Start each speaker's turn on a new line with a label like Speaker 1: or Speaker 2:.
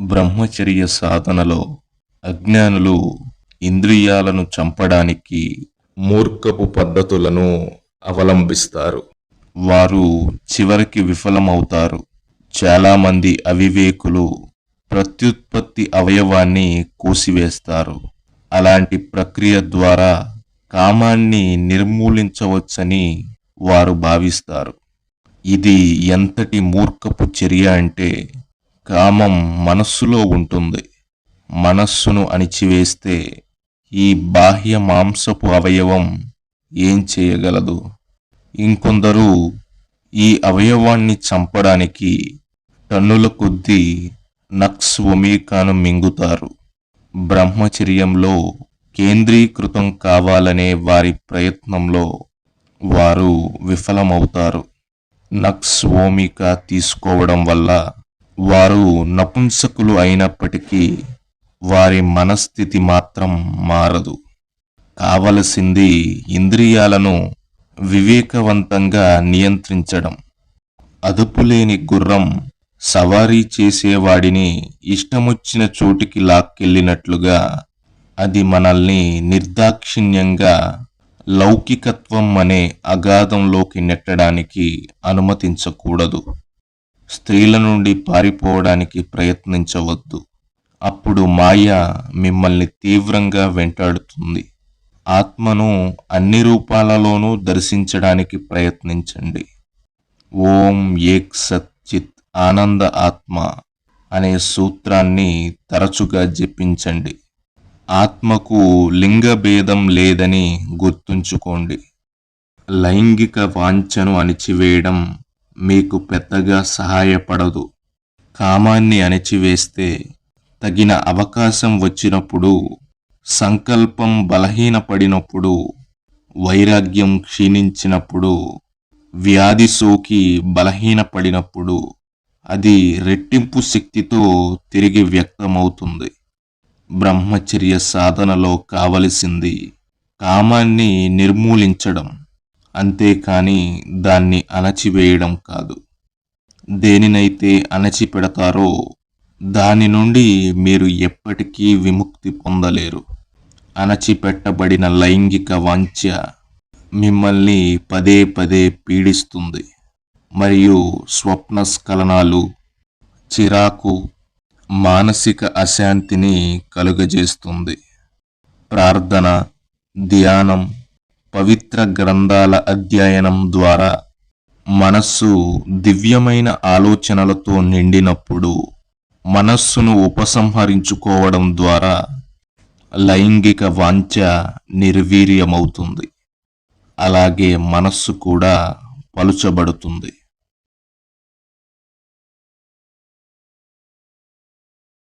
Speaker 1: బ్రహ్మచర్య సాధనలో అజ్ఞానులు ఇంద్రియాలను చంపడానికి మూర్ఖపు పద్ధతులను అవలంబిస్తారు. వారు చివరికి విఫలమవుతారు. చాలామంది అవివేకులు ప్రత్యుత్పత్తి అవయవాన్ని కోసివేస్తారు. అలాంటి ప్రక్రియ ద్వారా కామాన్ని నిర్మూలించవచ్చని వారు భావిస్తారు. ఇది ఎంతటి మూర్ఖపు చర్య అంటే, కామం మనస్సులో ఉంటుంది. మనస్సును అణిచివేస్తే ఈ బాహ్య మాంసపు అవయవం ఏం చేయగలదు? ఇంకొందరు ఈ అవయవాన్ని చంపడానికి టన్నుల కొద్దీ నక్స్ వమీకాను మింగుతారు. బ్రహ్మచర్యంలో కేంద్రీకృతం కావాలనే వారి ప్రయత్నంలో వారు విఫలమవుతారు. నక్స్ వోమికా తీసుకోవడం వల్ల వారు నపుంసకులు అయినప్పటికీ వారి మనస్థితి మాత్రం మారదు. కావలసింది ఇంద్రియాలను వివేకవంతంగా నియంత్రించడం. అదుపులేని గుర్రం సవారీ చేసేవాడిని ఇష్టమొచ్చిన చోటికి లాక్కెళ్ళినట్లుగా అది మనల్ని నిర్దాక్షిణ్యంగా లౌకికత్వం అనే అగాధంలోకి నెట్టడానికి అనుమతించకూడదు. స్త్రీల నుండి పారిపోవడానికి ప్రయత్నించవద్దు. అప్పుడు మాయ మిమ్మల్ని తీవ్రంగా వెంటాడుతుంది. ఆత్మను అన్ని రూపాలలోనూ దర్శించడానికి ప్రయత్నించండి. ఓం ఏక్ సత్ చిత్ ఆనంద ఆత్మ అనే సూత్రాన్ని తరచుగా జపించండి. ఆత్మకు లింగభేదం లేదని గుర్తుంచుకోండి. లైంగిక వాంఛను అణిచివేయడం మీకు పెద్దగా సహాయపడదు. కామాన్ని అణిచివేస్తే తగిన అవకాశం వచ్చినప్పుడు, సంకల్పం బలహీనపడినప్పుడు, వైరాగ్యం క్షీణించినప్పుడు, వ్యాధి సోకి బలహీనపడినప్పుడు అది రెట్టింపు శక్తితో తిరిగి వ్యక్తమవుతుంది. బ్రహ్మచర్య సాధనలో కావలసింది కామాన్ని నిర్మూలించడం, అంతేకాని దాన్ని అణచివేయడం కాదు. దేనినైతే అణచిపెడతారో దాని నుండి మీరు ఎప్పటికీ విముక్తి పొందలేరు. అణచిపెట్టబడిన లైంగిక వాంఛ మిమ్మల్ని పదే పదే పీడిస్తుంది మరియు స్వప్నస్ఖలనాలు, చిరాకు, మానసిక అశాంతిని కలుగజేస్తుంది. ప్రార్థన, ధ్యానం, పవిత్ర గ్రంథాల అధ్యయనం ద్వారా మనస్సు దివ్యమైన ఆలోచనలతో నిండినప్పుడు మనస్సును ఉపసంహరించుకోవడం ద్వారా లైంగిక వాంఛ నిర్వీర్యమవుతుంది. అలాగే మనస్సు కూడా పలుచబడుతుంది.